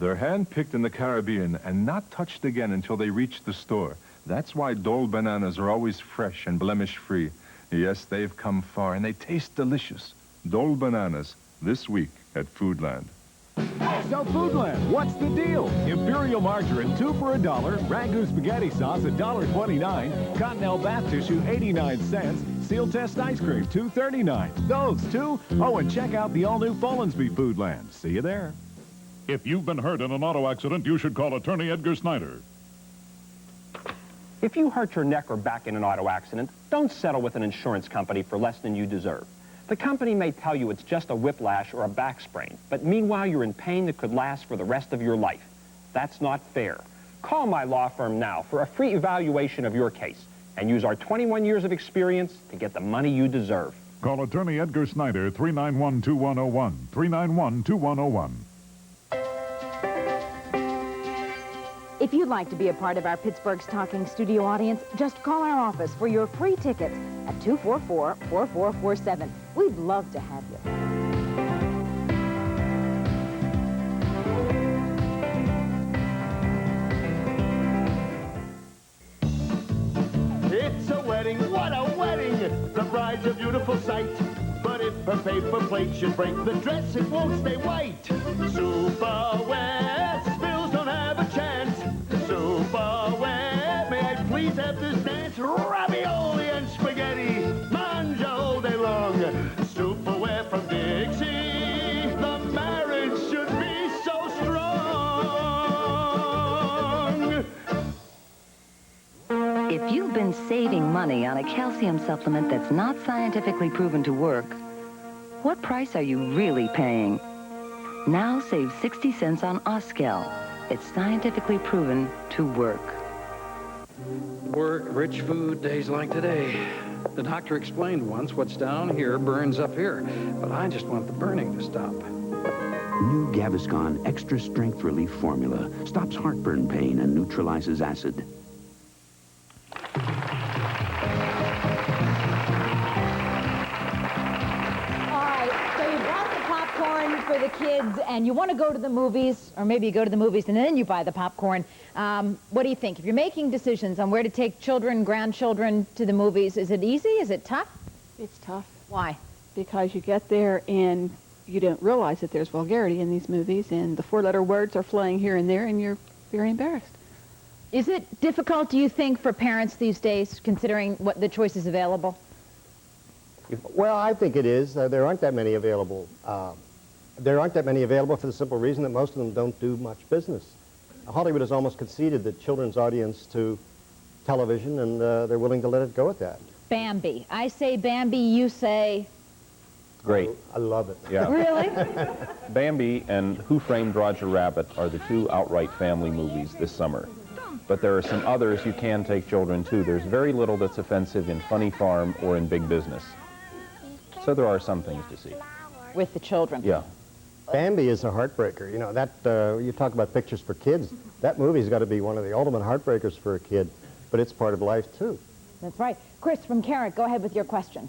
They're hand-picked in the Caribbean and not touched again until they reach the store. That's why Dole bananas are always fresh and blemish-free. Yes, they've come far, and they taste delicious. Dole bananas, this week at Foodland. So Foodland, what's the deal? Imperial margarine, 2 for $1. Ragu spaghetti sauce, $1.29. Continental bath tissue, 89 cents. Seal test ice cream, $2.39. Those 2. Oh, and check out the all-new Follansbee Foodland. See you there. If you've been hurt in an auto accident, you should call attorney Edgar Snyder. If you hurt your neck or back in an auto accident, don't settle with an insurance company for less than you deserve. The company may tell you it's just a whiplash or a back sprain, but meanwhile you're in pain that could last for the rest of your life. That's not fair. Call my law firm now for a free evaluation of your case and use our 21 years of experience to get the money you deserve. Call attorney Edgar Snyder, 391-2101, 391-2101. If you'd like to be a part of our Pittsburgh's Talking Studio audience, just call our office for your free tickets at 244-4447. We'd love to have you. It's a wedding, what a wedding! The bride's a beautiful sight. But if her paper plate should break the dress, it won't stay white. Super wet, spills don't have a chance. Super wet, may I please have this dance? Ravioli and spaghetti, manja all day long. Super wet from Dixie, the marriage should be so strong. If you've been saving money on a calcium supplement that's not scientifically proven to work, what price are you really paying? Now save 60 cents on Oskel. It's scientifically proven to work. Work, rich food, days like today. The doctor explained once what's down here burns up here, but I just want the burning to stop. New Gaviscon Extra Strength Relief Formula stops heartburn pain and neutralizes acid. For the kids, and you want to go to the movies, or maybe you go to the movies and then you buy the popcorn. What do you think? If you're making decisions on where to take children, grandchildren to the movies, is it easy? Is it tough? It's tough. Why? Because you get there and you don't realize that there's vulgarity in these movies, and the four-letter words are flying here and there, and you're very embarrassed. Is it difficult, do you think, for parents these days, considering what the choices available? Well, I think it is. There aren't that many available. There aren't that many available for the simple reason that most of them don't do much business. Hollywood has almost conceded the children's audience to television, and they're willing to let it go at that. Bambi. I say Bambi, you say... Great. I love it. Yeah. Really? Bambi and Who Framed Roger Rabbit are the two outright family movies this summer. But there are some others you can take children to. There's very little that's offensive in Funny Farm or in Big Business. So there are some things to see. With the children. Yeah. Bambi is a heartbreaker. You know, that, you talk about pictures for kids, that movie's got to be one of the ultimate heartbreakers for a kid, but it's part of life, too. That's right. Chris from Carrick, go ahead with your question.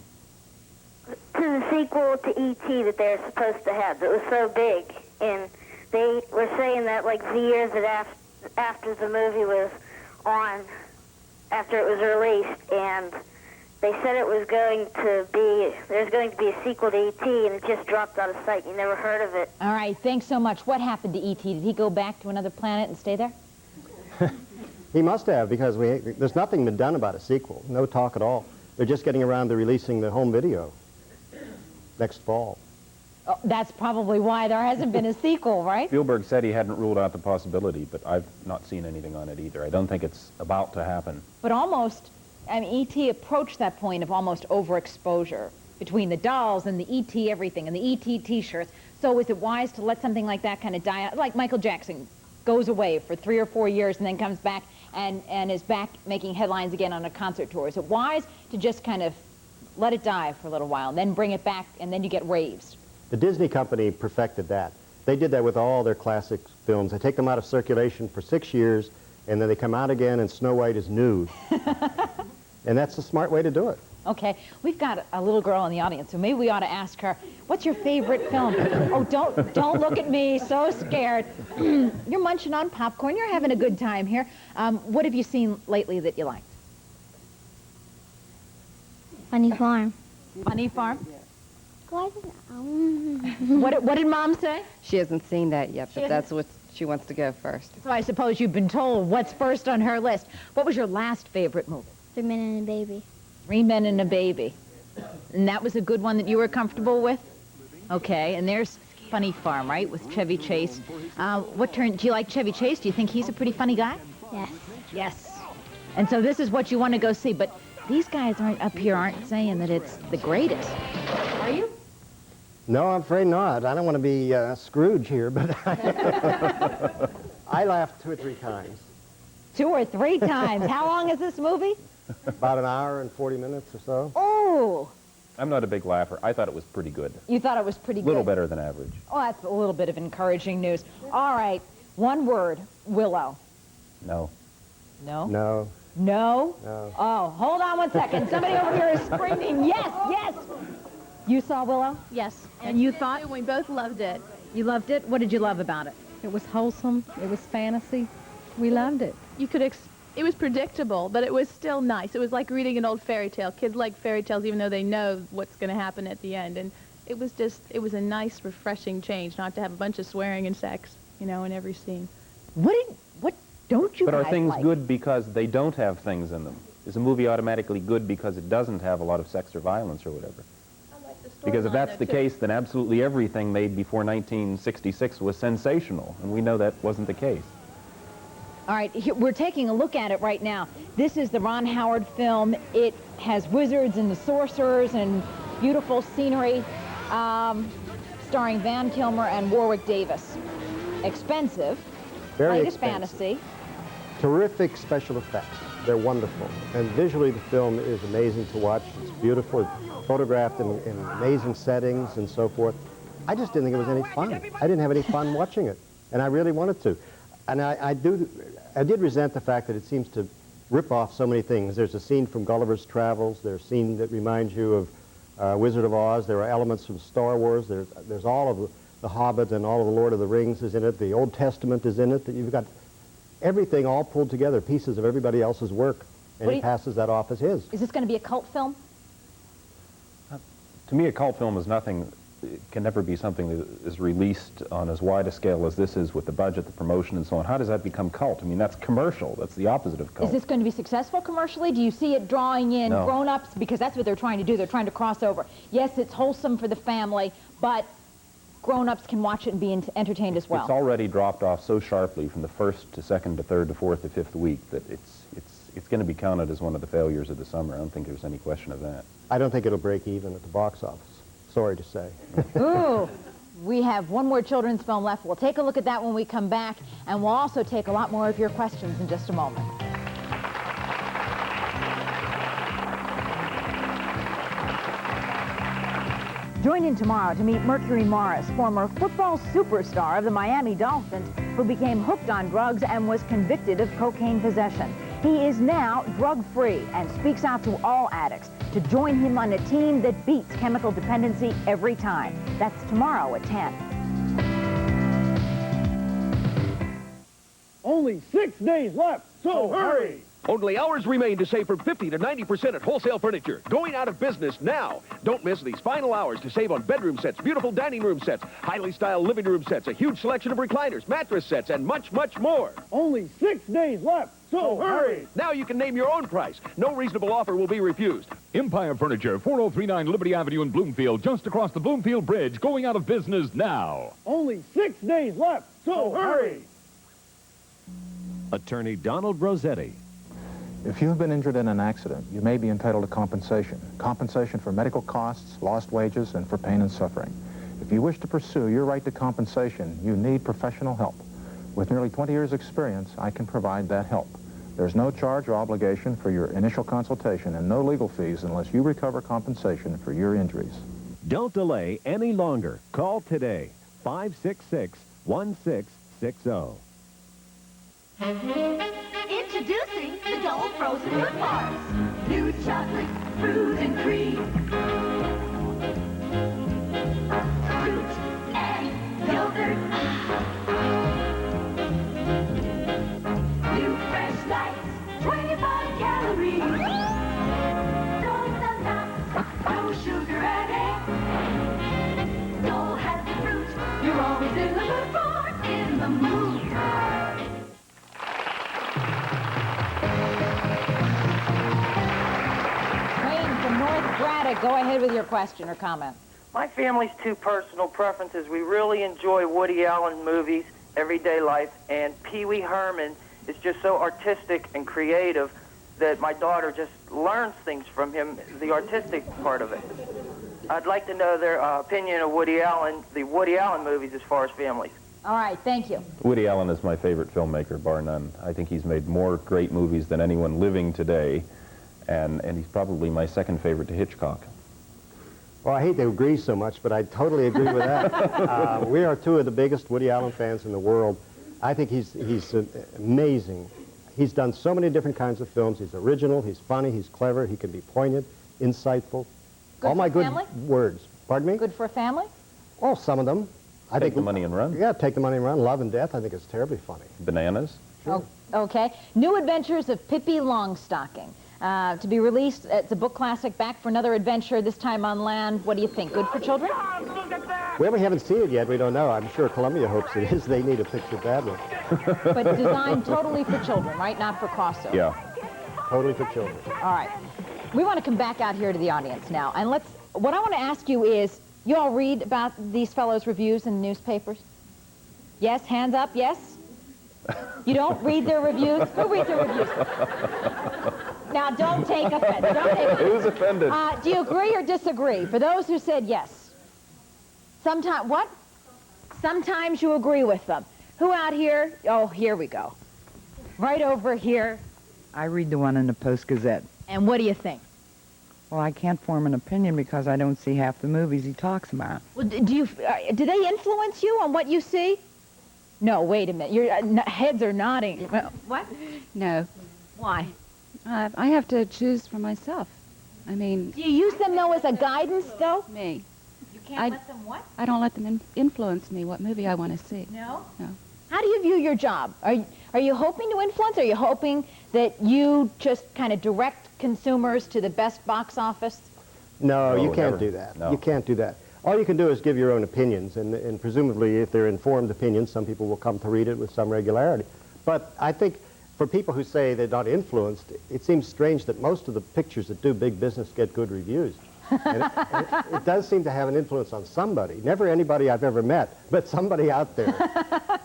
To the sequel to E.T. that they're supposed to have, that was so big, and they were saying that, like, the years that after the movie was on, after it was released, and they said it was going to be, there's going to be a sequel to E.T., and it just dropped out of sight. You never heard of it. All right, thanks so much. What happened to E.T.? Did he go back to another planet and stay there? He must have, because there's nothing been done about a sequel. No talk at all. They're just getting around to releasing the home video next fall. Oh, that's probably why there hasn't been a sequel, right? Spielberg said he hadn't ruled out the possibility, but I've not seen anything on it either. I don't think it's about to happen. But almost, I mean, E.T. approached that point of almost overexposure between the dolls and the E.T. everything and the E.T. T-shirts. So is it wise to let something like that kind of die out? Like Michael Jackson goes away for 3 or 4 years and then comes back and is back making headlines again on a concert tour. Is it wise to just kind of let it die for a little while and then bring it back and then you get raves? The Disney company perfected that. They did that with all their classic films. They take them out of circulation for 6 years, and then they come out again and Snow White is nude. And that's the smart way to do it. Okay, we've got a little girl in the audience, so maybe we ought to ask her, what's your favorite film? Oh, don't look at me, so scared. You're munching on popcorn, you're having a good time here. What have you seen lately that you liked? Funny Farm. Funny Farm? What did Mom say? She hasn't seen that yet, but that's what she wants to go first. So I suppose you've been told what's first on her list. What was your last favorite movie? 3 Men and a Baby. 3 Men and a Baby. And that was a good one that you were comfortable with? Okay, and there's Funny Farm, right, with Chevy Chase. Do you like Chevy Chase? Do you think he's a pretty funny guy? Yes. Yes. And so this is what you want to go see, but these guys aren't saying that it's the greatest. Are you? No, I'm afraid not. I don't want to be Scrooge here, but I laughed 2 or 3 times. 2 or 3 times. How long is this movie? About an hour and 40 minutes or so. Oh! I'm not a big laugher. I thought it was pretty good. You thought it was pretty A good? little better than average. Oh, that's a little bit of encouraging news. All right, one word, Willow. No. No? No. No? No. Oh, hold on one second. Somebody over here is screaming, yes, yes! You saw Willow? Yes. And you thought? We both loved it. You loved it? What did you love about it? It was wholesome. It was fantasy. We loved it. It was predictable, but it was still nice. It was like reading an old fairy tale. Kids like fairy tales even though they know what's going to happen at the end. And it was a nice, refreshing change not to have a bunch of swearing and sex, in every scene. What don't you But guys are things like? good because they don't have things in them? Is a movie automatically good because it doesn't have a lot of sex or violence or whatever? Because if that's the case, then absolutely everything made before 1966 was sensational, and we know that wasn't the case. All right, we're taking a look at it right now. This is the Ron Howard film. It has wizards and the sorcerers and beautiful scenery, starring Van Kilmer and Warwick Davis. Expensive. Very Latest expensive. fantasy. Terrific special effects. They're wonderful. And visually, the film is amazing to watch. It's beautiful. It's photographed in amazing settings and so forth. I just didn't think it was any fun. I didn't have any fun watching it, and I really wanted to. And I did resent the fact that it seems to rip off so many things. There's a scene from Gulliver's Travels. There's a scene that reminds you of Wizard of Oz. There are elements from Star Wars. There's all of the Hobbit and all of the Lord of the Rings is in it. The Old Testament is in it. That you've got everything all pulled together, pieces of everybody else's work, and he passes that off as his. Is this going to be a cult film? To me, a cult film is nothing. It can never be something that is released on as wide a scale as this is with the budget, the promotion, and so on. How does that become cult? I mean, that's commercial. That's the opposite of cult. Is this going to be successful commercially? Do you see it drawing in No. grown-ups? Because that's what they're trying to do. They're trying to cross over. Yes, it's wholesome for the family, but grown-ups can watch it and be entertained as well. It's already dropped off so sharply from the first to second to third to fourth to fifth week that it's going to be counted as one of the failures of the summer. I don't think there's any question of that. I don't think it'll break even at the box office. Sorry to say. Ooh, we have one more children's film left. We'll take a look at that when we come back, and we'll also take a lot more of your questions in just a moment. Join in tomorrow to meet Mercury Morris, former football superstar of the Miami Dolphins, who became hooked on drugs and was convicted of cocaine possession. He is now drug-free and speaks out to all addicts to join him on a team that beats chemical dependency every time. That's tomorrow at 10. Only 6 days left, so hurry! Only hours remain to save from 50 to 90% at Wholesale Furniture. Going out of business now. Don't miss these final hours to save on bedroom sets, beautiful dining room sets, highly styled living room sets, a huge selection of recliners, mattress sets, and much, much more. Only 6 days left, so hurry! Now you can name your own price. No reasonable offer will be refused. Empire Furniture, 4039 Liberty Avenue in Bloomfield, just across the Bloomfield Bridge, going out of business now. Only 6 days left, so hurry! Attorney Donald Rossetti. If you have been injured in an accident, you may be entitled to compensation. Compensation for medical costs, lost wages, and for pain and suffering. If you wish to pursue your right to compensation, you need professional help. With nearly 20 years' experience, I can provide that help. There's no charge or obligation for your initial consultation and no legal fees unless you recover compensation for your injuries. Don't delay any longer. Call today, 566-1660. Introducing the Dole Frozen Fruit Bars. New chocolate, fruit, and cream. Fruit and yogurt. New fresh lights, 25 calories. No sugar added. Dole has the fruit you're always in the mood for. In the mood. Wayne from North Braddock, go ahead with your question or comment. My family's two personal preferences. We really enjoy Woody Allen movies, Everyday Life, and Pee Wee Herman is just so artistic and creative that my daughter just learns things from him, the artistic part of it. I'd like to know their opinion of Woody Allen, the Woody Allen movies as far as families. All right, thank you. Woody Allen is my favorite filmmaker, bar none. I think he's made more great movies than anyone living today, and he's probably my second favorite to Hitchcock. Well, I hate to agree so much, but I totally agree with that. We are two of the biggest Woody Allen fans in the world. I think he's amazing. He's done so many different kinds of films. He's original, he's funny, he's clever, he can be poignant, insightful. Good All my for good family? words. Pardon me? Good for a family? Oh, some of them. Take the Money and Run. Yeah, Take the Money and Run. Love and Death, I think it's terribly funny. Bananas. Oh, okay. New Adventures of Pippi Longstocking. To be released, it's a book classic, back for another adventure, this time on land. What do you think? Good for children? Well, we haven't seen it yet. We don't know. I'm sure Columbia hopes it is. They need a picture badly. But designed totally for children, right? Not for crossover. Yeah. Totally for children. All right. We want to come back out here to the audience now. And what I want to ask you is, you all read about these fellows' reviews in the newspapers? Yes? Hands up? Yes? You don't read their reviews? Who reads their reviews? Now, don't take offense. Don't take offense. Who's offended? Do you agree or disagree? For those who said yes. What? Sometimes you agree with them. Who out here? Oh, here we go. Right over here. I read the one in the Post Gazette. And what do you think? Well, I can't form an opinion because I don't see half the movies he talks about. Well, do they influence you on what you see? No, wait a minute. Your heads are nodding. What? No. Why? I have to choose for myself. I mean... Do you use them, though, as a guidance, though? Me. You can't let them what? I don't let them influence me what movie I want to see. No? No. How do you view your job? Are you hoping to influence? Are you hoping that you just kind of direct consumers to the best box office? No, you can't never. do that. No. You can't do that. All you can do is give your own opinions, and presumably if they're informed opinions, some people will come to read it with some regularity. But I think for people who say they're not influenced, it seems strange that most of the pictures that do big business get good reviews. And it does seem to have an influence on somebody. Never anybody I've ever met, but somebody out there.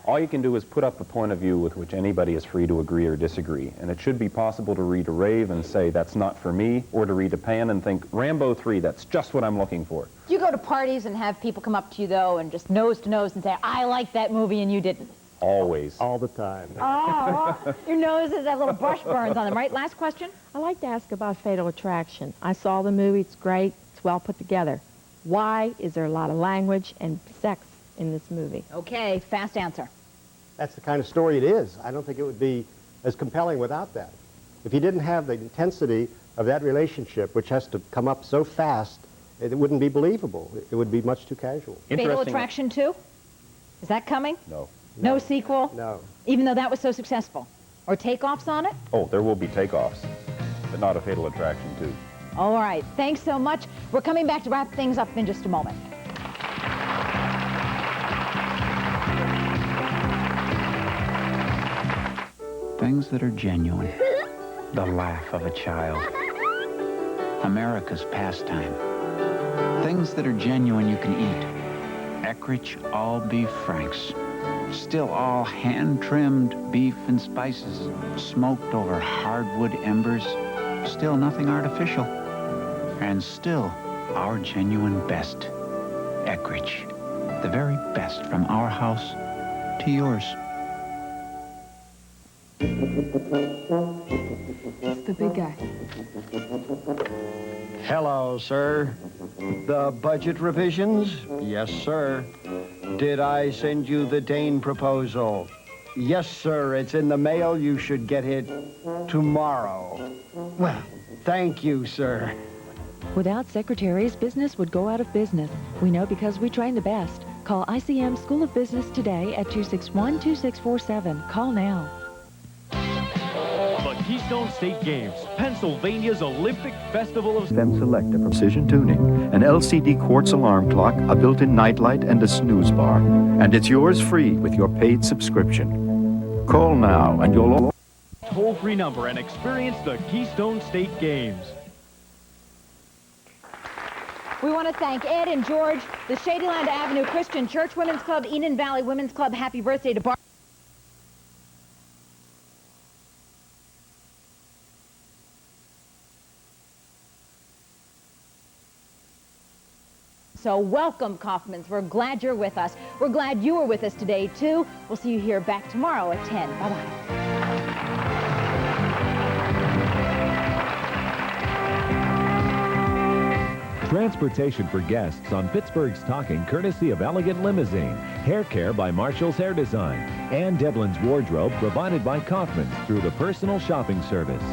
All you can do is put up a point of view with which anybody is free to agree or disagree. And it should be possible to read a rave and say, that's not for me, or to read a Pan and think, Rambo 3, that's just what I'm looking for. Do you go to parties and have people come up to you, though, and just nose to nose and say, I like that movie and you didn't? Always. All the time. Oh, your noses have little brush burns on them, right? Last question? I'd like to ask about Fatal Attraction. I saw the movie. It's great. It's well put together. Why is there a lot of language and sex in this movie? Okay, fast answer. That's the kind of story it is. I don't think it would be as compelling without that. If you didn't have the intensity of that relationship, which has to come up so fast, it wouldn't be believable. It would be much too casual. Fatal Attraction 2? Is that coming? No. No sequel? No. Even though that was so successful? Or takeoffs on it? Oh, there will be takeoffs, but not a Fatal Attraction 2. All right. Thanks so much. We're coming back to wrap things up in just a moment. Things that are genuine. The laugh of a child. America's pastime. Things that are genuine you can eat. Eckrich all beef franks. Still all hand-trimmed beef and spices, smoked over hardwood embers. Still nothing artificial. And still our genuine best. Eckrich. The very best from our house to yours. It's the big guy. Hello, sir. The budget revisions? Yes, sir. Did I send you the Dane proposal? Yes, sir. It's in the mail. You should get it tomorrow. Well, thank you, sir. Without secretaries, business would go out of business. We know because we train the best. Call ICM School of Business today at 261-2647. Call now. The Keystone State Games, Pennsylvania's Olympic Festival of... Then select a precision tuning, an LCD quartz alarm clock, a built-in nightlight, and a snooze bar. And it's yours free with your paid subscription. Call now and you'll... Toll-free number and experience the Keystone State Games. We want to thank Ed and George, the Shadyland Avenue Christian Church Women's Club, Enon Valley Women's Club. Happy birthday to Barbara. So welcome, Kaufmans. We're glad you're with us. We're glad you were with us today, too. We'll see you here back tomorrow at 10. Bye-bye. Transportation for guests on Pittsburgh's Talking, courtesy of Elegant Limousine. Hair care by Marshall's Hair Design. And Devlin's Wardrobe, provided by Kaufman's through the Personal Shopping Service.